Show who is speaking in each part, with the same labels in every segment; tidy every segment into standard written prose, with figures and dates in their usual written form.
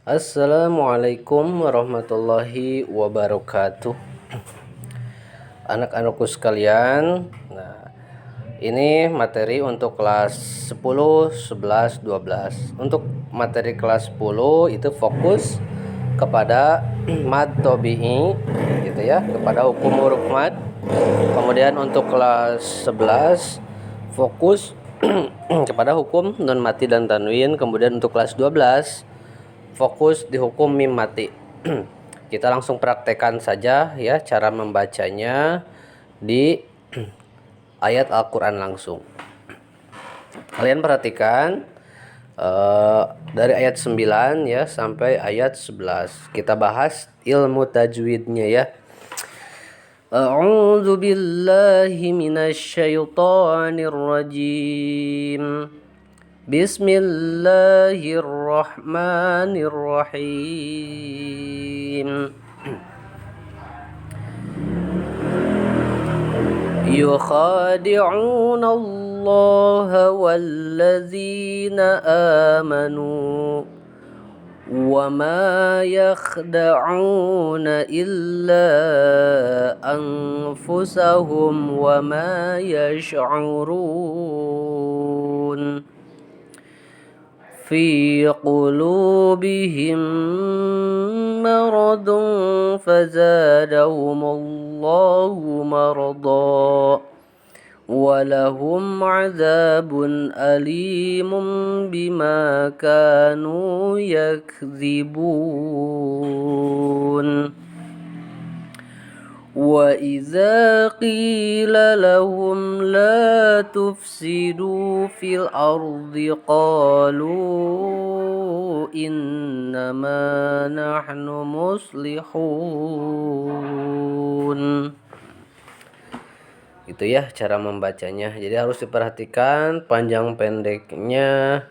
Speaker 1: Assalamualaikum warahmatullahi wabarakatuh. Anak-anakku sekalian, nah ini materi untuk kelas 10, 11, 12. Untuk materi kelas 10 itu fokus kepada mad tabi'i gitu ya, kepada hukum huruf mad. Kemudian untuk kelas 11 fokus kepada hukum nun mati dan tanwin. Kemudian untuk kelas 12 fokus di hukum mim mati. Kita langsung praktekkan saja ya cara membacanya di ayat Al-Quran langsung. Kalian perhatikan dari ayat 9 ya sampai ayat 11. Kita bahas ilmu tajwidnya ya. A'udzu billahi minasy syaithanir rajim. Bismillahirrahmanirrahim. يخادعون الله والذين آمنوا وما يخدعون إلا أنفسهم وما يشعرون في قلوبهم مرض فزادهم الله مرضا ولهم عذاب أليم بما كانوا يكذبون وإذا قيل لهم لا تفسدوا في الأرض قالوا إنما نحن مصلحون. Itu ya cara membacanya. Jadi harus diperhatikan panjang pendeknya,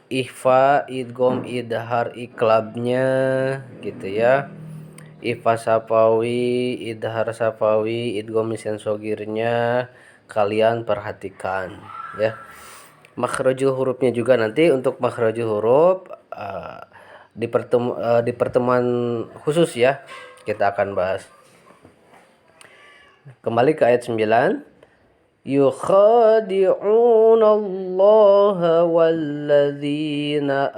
Speaker 1: ikhfa, idgham, idhar, iqlabnya gitu ya. Ikhfa safawi, idhar safawi, idgham misyan shogirnya kalian perhatikan ya. Makhrajul hurufnya juga nanti untuk makhrajul huruf di pertemuan khusus ya kita akan bahas. Kembali ke ayat 9. Yukhadi'una Allah walladzina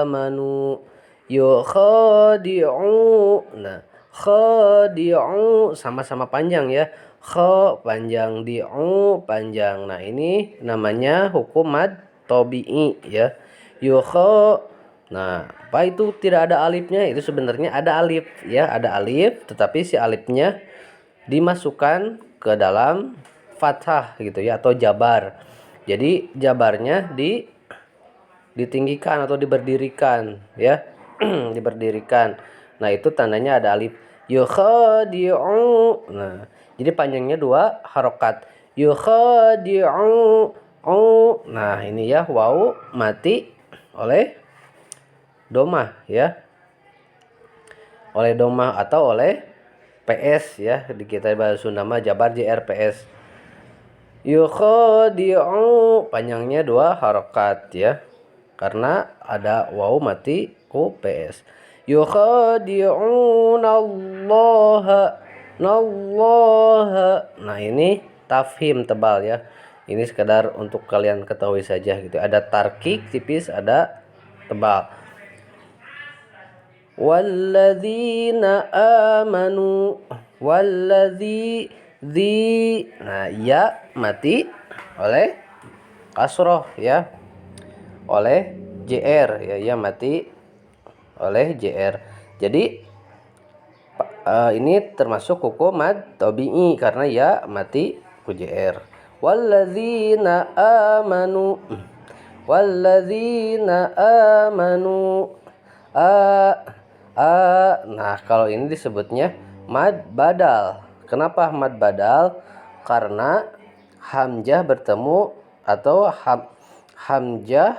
Speaker 1: amanu. Yukhadi'u. Nah, khadi'u sama-sama panjang ya. Kha panjang, di'u panjang. Nah, ini namanya hukum mad tabi'i ya. Yukha. Nah, apa itu tidak ada alifnya? Itu sebenarnya ada alif ya, ada alif, tetapi si alifnya dimasukkan ke dalam fathah gitu ya atau jabar. Jadi jabarnya ditinggikan atau diberdirikan ya. Diberdirikan. Nah, itu tandanya ada alif. Yukhadi'u. Nah, jadi panjangnya 2 harokat. Yukhadi'u. Nah, ini ya waw mati oleh domah ya. Oleh domah atau oleh PS ya. Di kita bahasa Sunda mah jabar JR PS. Yukhadi'u panjangnya 2 harokat ya. Karena ada waw mati PS. Yukhadi'unallaha nallaha. Nah, ini tafhim tebal ya. Ini sekedar untuk kalian ketahui saja gitu. Ada tarkik tipis, ada tebal. Walladzina amanu. Nah, ya mati oleh kasroh ya. Oleh JR ya mati oleh JR. Jadi ini termasuk hukum mad tabi'i karena ya mati ku JR. Walladzina amanu. Walladzina amanu. Nah, kalau ini disebutnya mad badal. Kenapa mad badal? Karena hamzah bertemu atau hamzah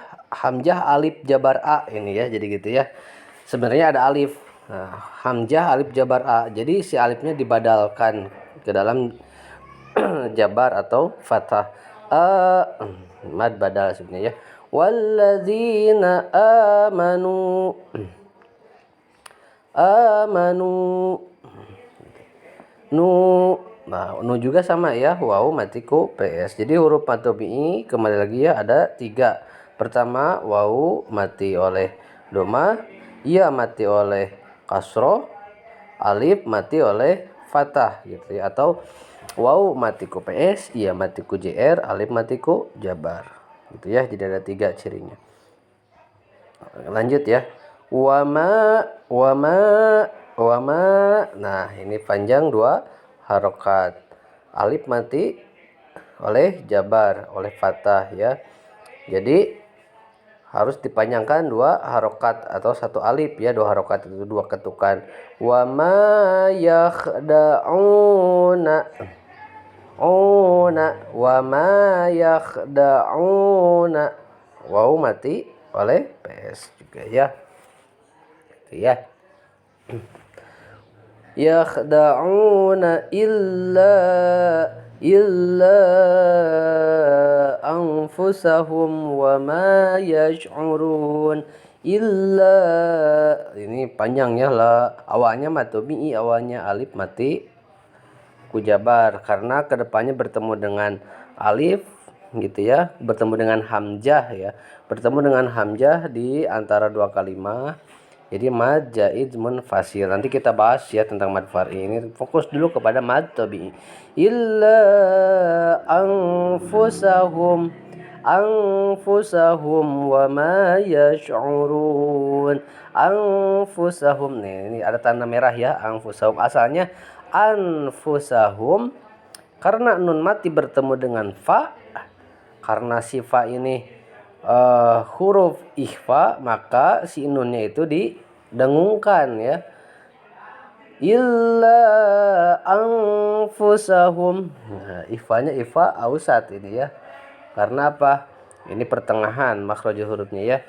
Speaker 1: alif jabar a ini ya, jadi gitu ya. Sebenarnya ada alif. Nah, hamzah alif jabar a. Jadi si alifnya dibadalkan ke dalam jabar atau fathah. Mad badal sebenarnya ya. Walladzina amanu. amanu. Nu, nah nu juga sama ya, waw mati ku PS. Jadi huruf mad tabi'i kembali lagi ya, ada 3. Pertama waw mati oleh doma, ya mati oleh kasroh, alif mati oleh fathah gitu ya, atau waw mati ku PS, iya mati ku JR, alif mati ku jabar gitu ya. Jadi ada 3 cirinya. Lanjut ya. Wama wama wama. Nah, ini panjang 2 harokat. Alif mati oleh jabar, oleh fathah ya. Jadi harus dipanjangkan 2 harokat atau 1 alif ya. 2 harokat itu 2 ketukan. Wama yakhda'una. Wama yakhda'una. Waw mati oleh PS juga ya. Itu ya. Yakhda'una illa anfusahum wa ma yash'urun. Illa, ini panjang ya lah. Awalnya matobi'i, awalnya alif mati kujabar karena kedepannya bertemu dengan alif gitu ya, bertemu dengan hamzah ya, bertemu dengan hamzah di antara 2 kalimat. Jadi mad jaid munfasil. Nanti kita bahas ya tentang mad far'i. Ini fokus dulu kepada mad tabi'i. Illa anfusahum wa ma yash'urun. Anfusahum nih, ini ada tanda merah ya, anfusahum. Asalnya anfusahum, karena nun mati bertemu dengan fa, karena si fa ini huruf ikhfa, maka si nunnya itu didengungkan ya. Illa anfusahum. Nah, ikhfanya ikhfa ausat ini ya. Karena apa? Ini pertengahan makhraj hurufnya ya.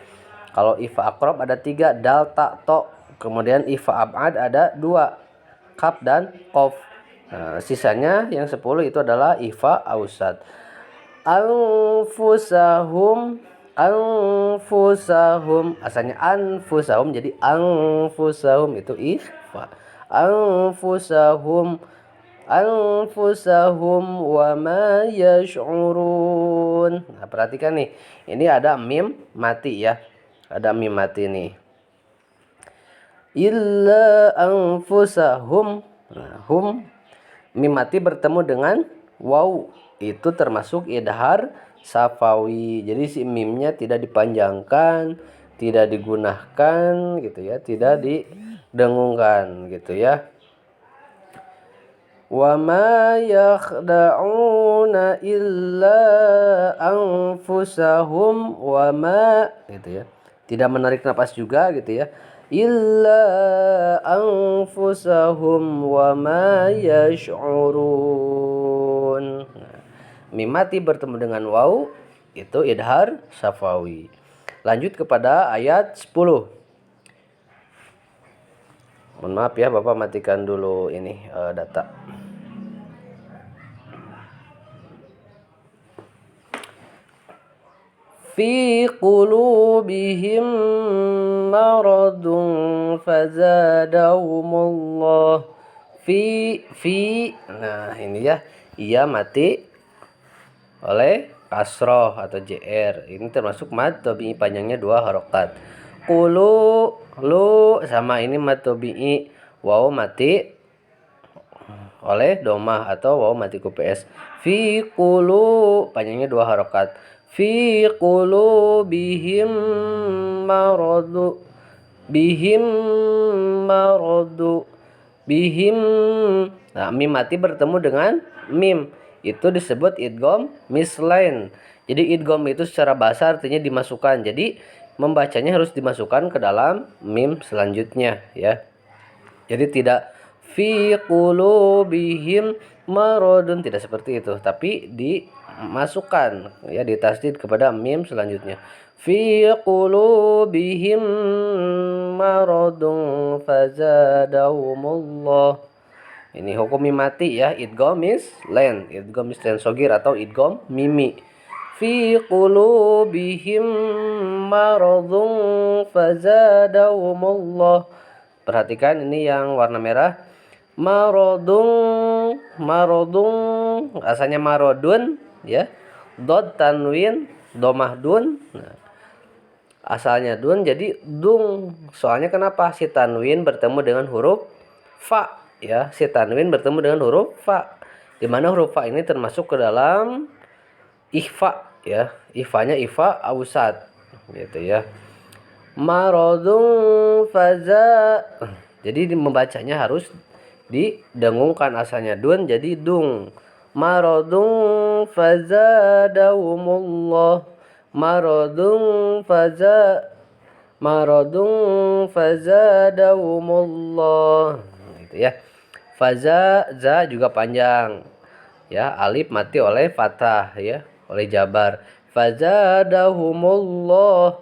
Speaker 1: Kalau ikhfa aqrab ada 3, dal, ta, to. Kemudian ikhfa ab'ad ada 2, kaf dan qaf. Nah, sisanya yang 10 itu adalah ikhfa ausat. Anfusahum asalnya anfusahum, jadi anfusahum itu ikhfa. Anfusahum wa ma yash'urun. Nah, perhatikan nih, ini ada mim mati ya, ada mim mati nih. Illa anfusahum. Nah, hum mim mati bertemu dengan waw, itu termasuk idhar safawi. Jadi si mimnya tidak dipanjangkan, tidak digunakan gitu ya, tidak didengungkan gitu ya. Wa ma yakhda'una illa anfusahum wa ma gitu ya. Tidak menarik napas juga gitu ya. Illa anfusahum wa ma yash'urun. Nah, mim mati bertemu dengan waw itu idhar safawi. Lanjut kepada ayat 10. Mohon maaf ya, Bapak matikan dulu ini data. Fi qulubihim maradun fazadahumullah fi. Nah, ini ya, iya mati oleh kasroh atau JR. Ini termasuk mad tabi'i, panjangnya 2 harokat. Qulu, lu sama ini mad tabi'i, waw mati oleh domah atau waw mati ku PS. Fi qulu, panjangnya 2 harokat. Fi qulubihim maradu. Bihim. Nah, mim mati bertemu dengan mim, itu disebut idgham mislain. Jadi idgham itu secara bahasa artinya dimasukkan. Jadi membacanya harus dimasukkan ke dalam mim selanjutnya ya. Jadi tidak fi qulubihim maradun, tidak seperti itu, tapi dimasukkan ya, ditasdid kepada mim selanjutnya. Fi qulubihim maradun fazadahumullah. Ini hukum mim mati ya, idgham mislain, idgham mislain shogir atau idgham mimi. Fi qulubihim maradun fazadahumullah Perhatikan ini yang warna merah. Marodung, asalnya marodun ya. Dot tanwin, domah dun. Nah, asalnya dun jadi dung. Soalnya kenapa? Si tanwin bertemu dengan huruf fa ya. Si tanwin bertemu dengan huruf fa. Di mana huruf fa ini termasuk ke dalam ikhfa ya. Ikhfanya ikhfa ausat gitu ya. Marodung faza. Jadi membacanya harus didengungkan, asalnya dun jadi dung. Marodung fazadahumullah. Marodung fazadahumullah. Gitu ya. Faza za juga panjang. Ya, alif mati oleh fathah ya, oleh jabar. Fazadahumullah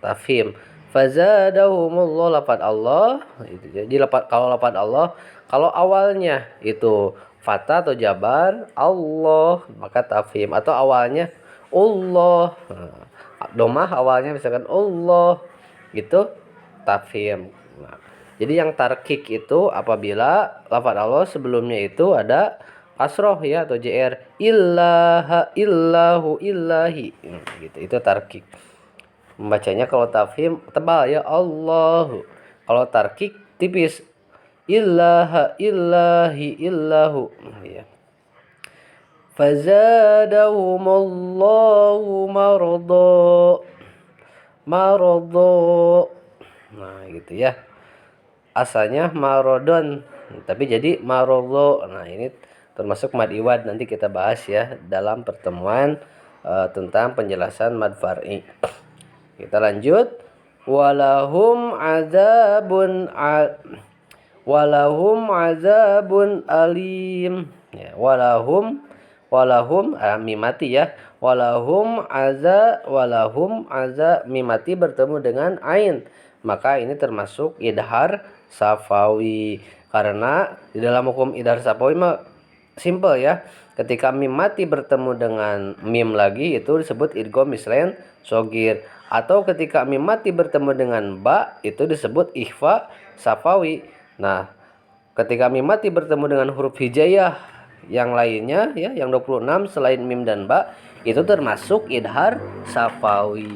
Speaker 1: tafhim. Fazadahumullah lafaz Allah itu. Jadi kalau lafaz Allah kalau awalnya itu fathah atau jabar Allah maka tafhim, atau awalnya Allah domah awalnya misalkan Allah gitu tafhim. Nah, jadi yang tarkik itu apabila lafaz Allah sebelumnya itu ada kasroh ya atau jr, illaha illahu illahi gitu, itu tarkik. Membacanya kalau tafhim tebal ya Allahu. Kalau tarkik tipis. Illaha illahi illahu ya. Fazadahumullahu marado. Nah, gitu ya. Asalnya marodon tapi jadi marodo. Nah, ini termasuk mad iwad, nanti kita bahas ya dalam pertemuan tentang penjelasan mad far'i. Kita lanjut. Walahum azabun alim. Ya, walahum mimati ya. Walahum mimati bertemu dengan ain. Maka ini termasuk idhar safawi. Karena di dalam hukum idhar safawi mah simple ya. Ketika mim mati bertemu dengan mim lagi itu disebut idgham mislen sogir. Atau ketika mim mati bertemu dengan ba itu disebut ikhfa safawi. Nah, ketika mim mati bertemu dengan huruf hijaiyah yang lainnya ya, yang 26 selain mim dan ba itu termasuk idhar safawi.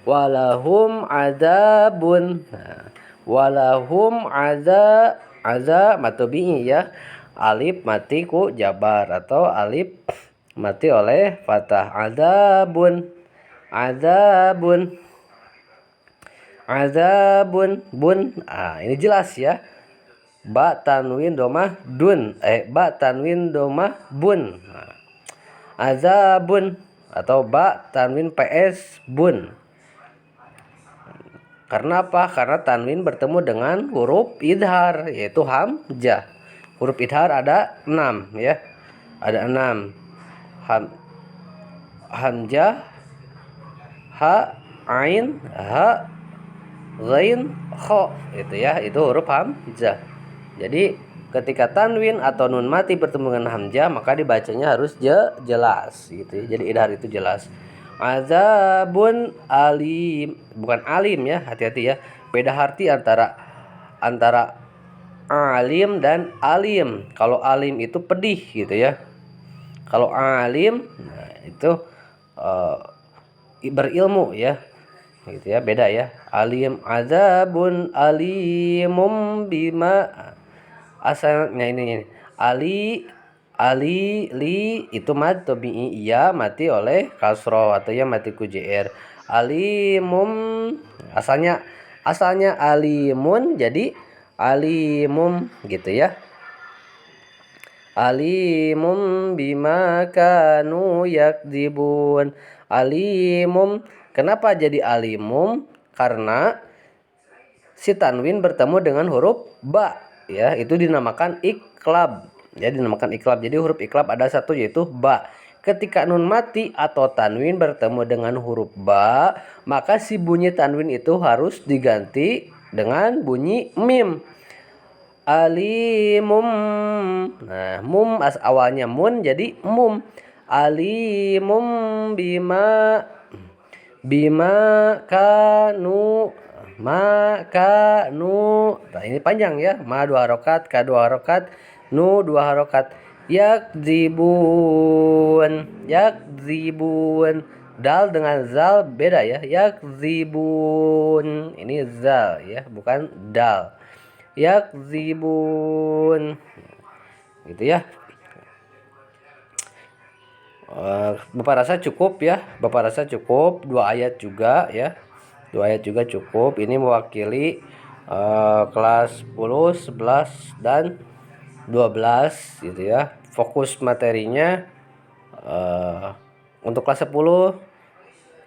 Speaker 1: Walahum adzabun. Nah, walahum aza matobi ya. Alif mati ku jabar atau alif mati oleh fathah. Azabun bun. Ini jelas ya. Ba tanwin domah bun. Azabun atau ba tanwin ps bun. Karena apa? Karena tanwin bertemu dengan huruf idhar yaitu hamzah. Huruf idhar ada 6 ya. Ada 6. Hamzah, ha, ain, ha, ghain, kha. Itu ya, itu huruf hamzah. Jadi ketika tanwin atau nun mati bertemu dengan hamzah maka dibacanya harus jelas gitu ya. Jadi idhar itu jelas. Azabun alim, bukan alim ya, hati-hati ya. Beda arti antara alim dan alim. Kalau alim itu pedih gitu ya. Kalau alim nah itu berilmu ya. Gitu ya, beda ya. Alim, azabun alimum bima. Asalnya ini Ali li itu mad tabi'i ya mati oleh kasroh atau ya mati ku jr. Alimum asalnya alimun jadi alimum gitu ya. Alimum bima kanu yakdibun. Alimum, kenapa jadi alimum? Karena si tanwin bertemu dengan huruf ba ya, itu dinamakan iklab. Ya, dinamakan iklab. Jadi huruf iklab ada satu yaitu ba. Ketika nun mati atau tanwin bertemu dengan huruf ba, maka si bunyi tanwin itu harus diganti dengan bunyi mim. Alimum. Nah, mum awalnya mun jadi mum. Alimum bima bima kanu makanu. Nah, ini panjang ya. Ma 2 harokat, ka 2 harokat, nu 2 harokat. Yakzibun. Dal dengan zal beda ya. Yakzibun. Ini zal ya, bukan dal. Yakzibun. Gitu ya. Bapak rasa cukup ya. Bapak rasa cukup 2 ayat juga ya. 2 ayat juga cukup. Ini mewakili kelas 10, 11 dan 12 gitu ya. Fokus materinya untuk kelas 10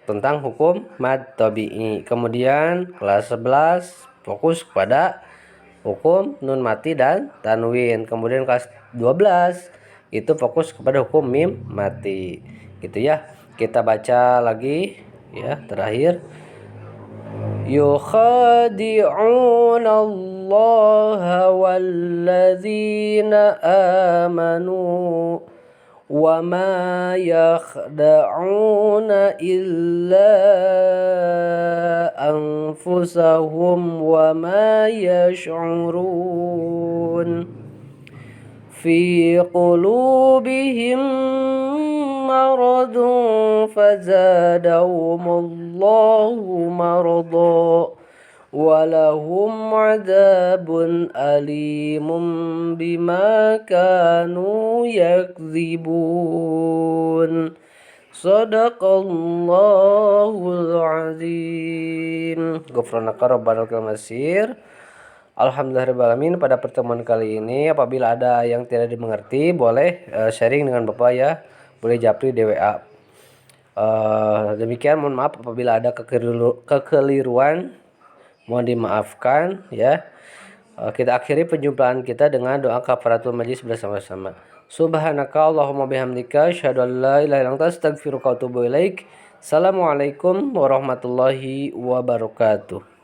Speaker 1: tentang hukum mad tabi'i. Kemudian kelas 11 fokus pada hukum nun mati dan tanwin. Kemudian kelas 12 itu fokus kepada hukum mim mati. Gitu ya. Kita baca lagi ya, terakhir. Yukhadi'una Allah walladzina amanu wa ma yakhda'una illa anfusahum wa ma yash'urun. Fi qulubihim maradun fazadahumullahu marada walahum adzabun alimun bima kanu yakzibun. Sadaqallahul azim. Ghufranaka rabbana masir. Alhamdulillahirrahmanirrahim. Pada pertemuan kali ini apabila ada yang tidak dimengerti boleh sharing dengan Bapak ya. Boleh japri di WA. Demikian, mohon maaf apabila ada kekeliruan. Mohon dimaafkan ya. Kita akhiri perjumpaan kita dengan doa kafaratul majlis bersama-sama. Subhanaka Allahumma bihamdika asyhadu an la ilaha illa anta astaghfiruka wa atubu ilaik. Assalamualaikum warahmatullahi wabarakatuh.